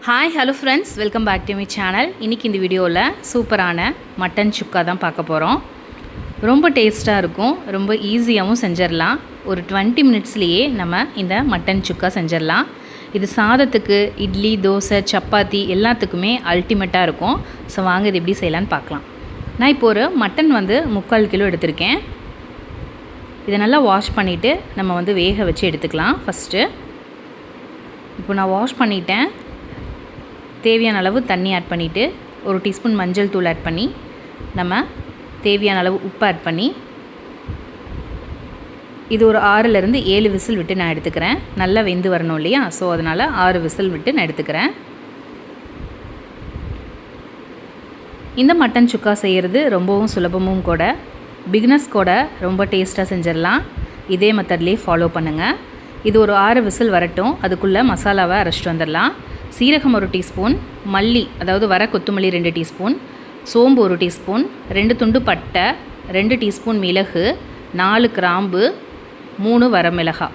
Hi hello friends, welcome back to my channel. இன்றைக்கி இந்த வீடியோவில் சூப்பரான மட்டன் சுக்கா தான் பார்க்க போகிறோம். ரொம்ப டேஸ்ட்டாக இருக்கும், ரொம்ப ஈஸியாகவும் செஞ்சிடலாம். ஒரு 20 மினிட்ஸ்லேயே நம்ம இந்த மட்டன் சுக்கா செஞ்சிடலாம். இது சாதத்துக்கு, இட்லி, தோசை, சப்பாத்தி எல்லாத்துக்குமே அல்டிமேட்டாக இருக்கும். ஸோ வாங்க இது எப்படி செய்யலான்னு பார்க்கலாம். நான் இப்போ ஒரு மட்டன் 3/4 கிலோ எடுத்திருக்கேன். இதை நல்லா வாஷ் பண்ணிவிட்டு நம்ம வேக வச்சு எடுத்துக்கலாம். ஃபஸ்ட்டு இப்போ நான் வாஷ் பண்ணிட்டேன். தேவையான அளவு தண்ணி ஆட் பண்ணிவிட்டு 1 டீஸ்பூன் மஞ்சள் தூள் ஆட் பண்ணி நம்ம தேவையான அளவு உப்பு ஆட் பண்ணி இது ஒரு 6லேருந்து 7 விசில் விட்டு நான் எடுத்துக்கிறேன். நல்லா வெந்து வரணும் இல்லையா? ஸோ அதனால் 6 விசில் விட்டு நான் எடுத்துக்கிறேன். இந்த மட்டன் சுக்கா செய்கிறது ரொம்பவும் சுலபமும் கூட. பிகினர்ஸ் கூட ரொம்ப டேஸ்ட்டாக செஞ்சிடலாம். இதே மெத்தட்லேயே ஃபாலோ பண்ணுங்கள். இது ஒரு 6 விசில் வரட்டும். அதுக்குள்ளே மசாலாவை அரைச்சிட்டு வந்துடலாம். சீரகம் 1 டீஸ்பூன், மல்லி அதாவது வர கொத்தமல்லி 2 டீஸ்பூன், சோம்பு 1 டீஸ்பூன், 2 துண்டு பட்டை, 2 டீஸ்பூன் மிளகு, 4 கிராம்பு, 3 வரமிளகாய்.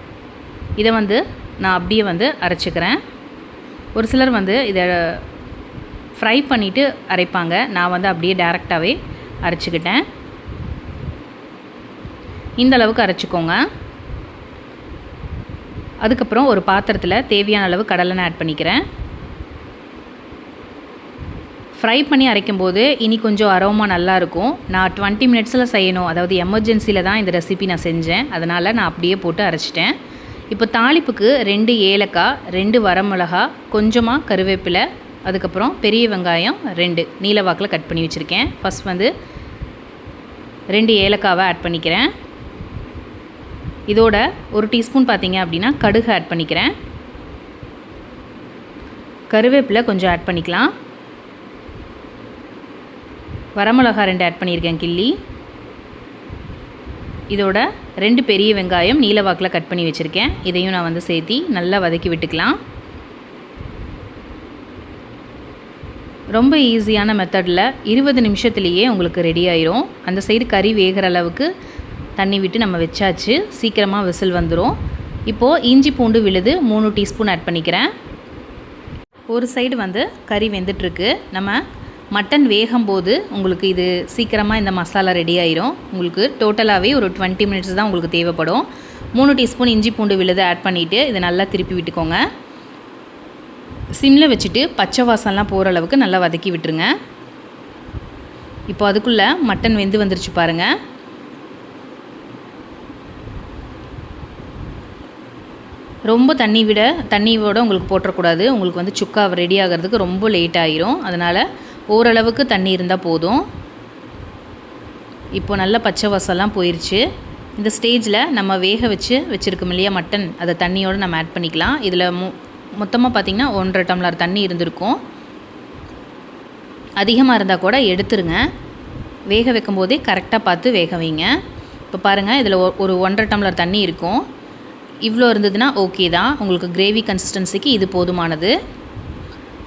இதை நான் அப்படியே அரைச்சிக்கிறேன். ஒரு சிலர் இதை ஃப்ரை பண்ணிவிட்டு அரைப்பாங்க. நான் அப்படியே டைரெக்டாகவே அரைச்சிக்கிட்டேன். இந்த அளவுக்கு அரைச்சிக்கோங்க. அதுக்கப்புறம் ஒரு பாத்திரத்தில் தேவையான அளவு கடலெண்ணெய் ஆட் பண்ணிக்கிறேன். ஃப்ரை பண்ணி அரைக்கும்போது இனி கொஞ்சம் அரோமா நல்லாயிருக்கும். நான் 20 மினிட்ஸில் செய்யணும், அதாவது எமர்ஜென்சியில் தான் இந்த ரெசிபி நான் செஞ்சேன். அதனால் நான் அப்படியே போட்டு அரைச்சிட்டேன். இப்போ தாளிப்புக்கு 2 ஏலக்காய், 2 வரமிளகா, கொஞ்சமாக கருவேப்பிலை, அதுக்கப்புறம் பெரிய வெங்காயம் 2 நீல வாக்கில் கட் பண்ணி வச்சுருக்கேன். ஃபஸ்ட் 2 ஏலக்காவை ஆட் பண்ணிக்கிறேன். இதோட 1 டீஸ்பூன் பார்த்திங்க அப்படின்னா கடுகு ஆட் பண்ணிக்கிறேன். கருவேப்பிலை கொஞ்சம் ஆட் பண்ணிக்கலாம். வரமிளகா 2 ஆட் பண்ணியிருக்கேன் கிள்ளி. இதோட 2 பெரிய வெங்காயம் நீல வாக்கில் கட் பண்ணி வச்சுருக்கேன். இதையும் நான் சேர்த்தி நல்லா வதக்கி விட்டுக்கலாம். ரொம்ப ஈஸியான மெத்தடில் 20 நிமிஷத்துலேயே உங்களுக்கு ரெடி ஆயிரும். அந்த சைடு கறி வேகிற அளவுக்கு தண்ணி விட்டு நம்ம வச்சாச்சு. சீக்கிரமாக விசில் வந்துடும். இப்போது இஞ்சி பூண்டு விழுது 3 டீஸ்பூன் ஆட் பண்ணிக்கிறேன். ஒரு சைடு கறி வெந்துட்டுருக்கு. நம்ம மட்டன் வேகும்போது உங்களுக்கு இது சீக்கிரமாக இந்த மசாலா ரெடி ஆயிரும். உங்களுக்கு டோட்டலாகவே ஒரு 20 மினிட்ஸ் தான் உங்களுக்கு தேவைப்படும். 3 டீஸ்பூன் இஞ்சி பூண்டு விழுது ஆட் பண்ணிவிட்டு இதை நல்லா திருப்பி விட்டுக்கோங்க. சிம்மில் வச்சுட்டு பச்சை வாசம்லாம் போகிற அளவுக்கு நல்லா வதக்கி விட்டுருங்க. இப்போ அதுக்குள்ளே மட்டன் வெந்து வந்துருச்சு பாருங்கள். ரொம்ப தண்ணியோட உங்களுக்கு போட்டுறக்கூடாது. உங்களுக்கு சுக்கா ரெடி ஆகிறதுக்கு ரொம்ப லேட் ஆகிரும். அதனால் ஓரளவுக்கு தண்ணி இருந்தால் போதும். இப்போ நல்ல பச்சை வாசம்லாம் போயிடுச்சு. இந்த ஸ்டேஜில் நம்ம வேக வச்சுருக்கோம் இல்லையா மட்டன், அதை தண்ணியோடு நம்ம ஆட் பண்ணிக்கலாம். இதில் மொத்தமாக பார்த்திங்கன்னா 1.5 டம்ளர் தண்ணி இருந்திருக்கும். அதிகமாக இருந்தால் கூட எடுத்துருங்க. வேக வைக்கும் போதே கரெக்டாக பார்த்து வேக வைங்க. இப்போ பாருங்கள், இதில் ஒரு 1.5 டம்ளர் தண்ணி இருக்கும். இவ்வளோ இருந்ததுன்னா ஓகே தான். உங்களுக்கு கிரேவி கன்சிஸ்டன்சிக்கு இது போதுமானது.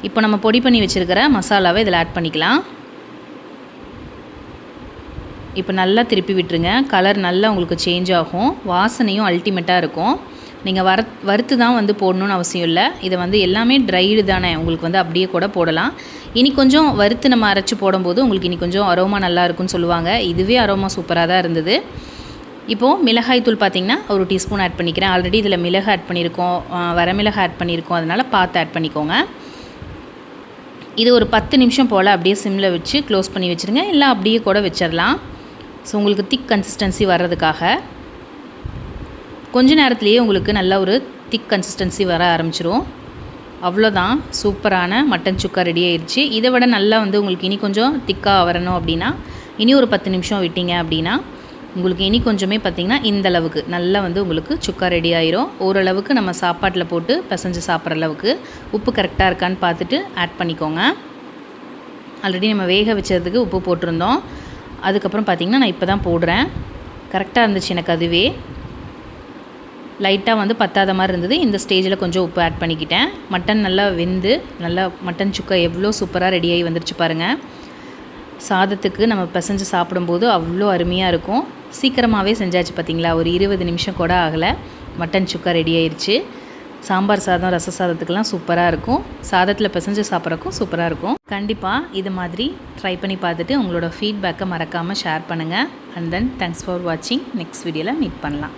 இப்போ நம்ம பொடி பண்ணி வச்சுருக்கிற மசாலாவை இதில் ஆட் பண்ணிக்கலாம். இப்போ நல்லா திருப்பி விட்டுருங்க. கலர் நல்லா உங்களுக்கு சேஞ்ச் ஆகும். வாசனையும் அல்டிமேட்டாக இருக்கும். நீங்கள் வறுத்து தான் போடணுன்னு அவசியம் இல்லை. இதை எல்லாமே ட்ரைடு தானே, உங்களுக்கு அப்படியே கூட போடலாம். இனி கொஞ்சம் வறுத்து நம்ம அரைச்சி போடும்போது உங்களுக்கு இனி கொஞ்சம் அரோமா நல்லா இருக்குன்னு சொல்லுவாங்க. இதுவே அரோமா சூப்பராக தான் இருந்தது. இப்போது மிளகாய் தூள் பார்த்திங்கன்னா 1 டீஸ்பூன் ஆட் பண்ணிக்கிறேன். ஆல்ரெடி இதில் மிளகு ஆட் பண்ணியிருக்கோம், வரமிளகாய் ஆட் பண்ணியிருக்கோம். அதனால் பார்த்து ஆட் பண்ணிக்கோங்க. இது ஒரு 10 நிமிஷம் போல் அப்படியே சிம்மில் வச்சு க்ளோஸ் பண்ணி வச்சுருங்க. இல்லை அப்படியே கூட வச்சிடலாம். ஸோ உங்களுக்கு திக் கன்சிஸ்டன்சி வர்றதுக்காக கொஞ்ச நேரத்துலேயே உங்களுக்கு நல்ல ஒரு திக் கன்சிஸ்டன்சி வர ஆரம்பிச்சிரும். அவ்வளோதான், சூப்பரான மட்டன் சுக்கா ரெடி ஆயிடுச்சு. இதை விட நல்லா உங்களுக்கு இனி கொஞ்சம் திக்காக வரணும் அப்படின்னா இனி ஒரு 10 நிமிஷம் விட்டீங்க அப்படின்னா உங்களுக்கு இனி கொஞ்சமே பார்த்திங்கன்னா இந்த அளவுக்கு நல்லா உங்களுக்கு சுக்கா ரெடி ஆயிரும். ஓரளவுக்கு நம்ம சாப்பாட்டில் போட்டு பிசைஞ்சு சாப்பிட்ற அளவுக்கு உப்பு கரெக்டாக இருக்கான்னு பார்த்துட்டு ஆட் பண்ணிக்கோங்க. ஆல்ரெடி நம்ம வேக வச்சதுக்கு உப்பு போட்டிருந்தோம். அதுக்கப்புறம் பார்த்திங்கன்னா நான் இப்போ தான் போடுறேன். கரெக்டாக இருந்துச்சு எனக்கு. அதுவே லைட்டாக பத்தாத மாதிரி இருந்தது. இந்த ஸ்டேஜில் கொஞ்சம் உப்பு ஆட் பண்ணிக்கிட்டேன். மட்டன் நல்லா வெந்து நல்லா மட்டன் சுக்கா எவ்வளோ சூப்பராக ரெடியாகி வந்துருச்சு பாருங்கள். சாதத்துக்கு நம்ம பிசைஞ்சு சாப்பிடும்போது அவ்வளோ அருமையாக இருக்கும். சீக்கிரமாகவே செஞ்சாச்சு பார்த்திங்களா. ஒரு 20 நிமிஷம் கூட ஆகலை, மட்டன் சுக்கா ரெடி ஆயிடுச்சு. சாம்பார் சாதம் ரச சாதத்துக்கெல்லாம் சூப்பராக இருக்கும். சாதத்தில் பிசைஞ்சு சாப்பிட்றக்கும் சூப்பராக இருக்கும். கண்டிப்பாக இது மாதிரி ட்ரை பண்ணி பார்த்துட்டு உங்களோட ஃபீட்பேக்கை மறக்காமல் ஷேர் பண்ணுங்கள். அண்ட் தென் தேங்க்ஸ் ஃபார் வாட்சிங். நெக்ஸ்ட் வீடியோவில் மீட் பண்ணலாம்.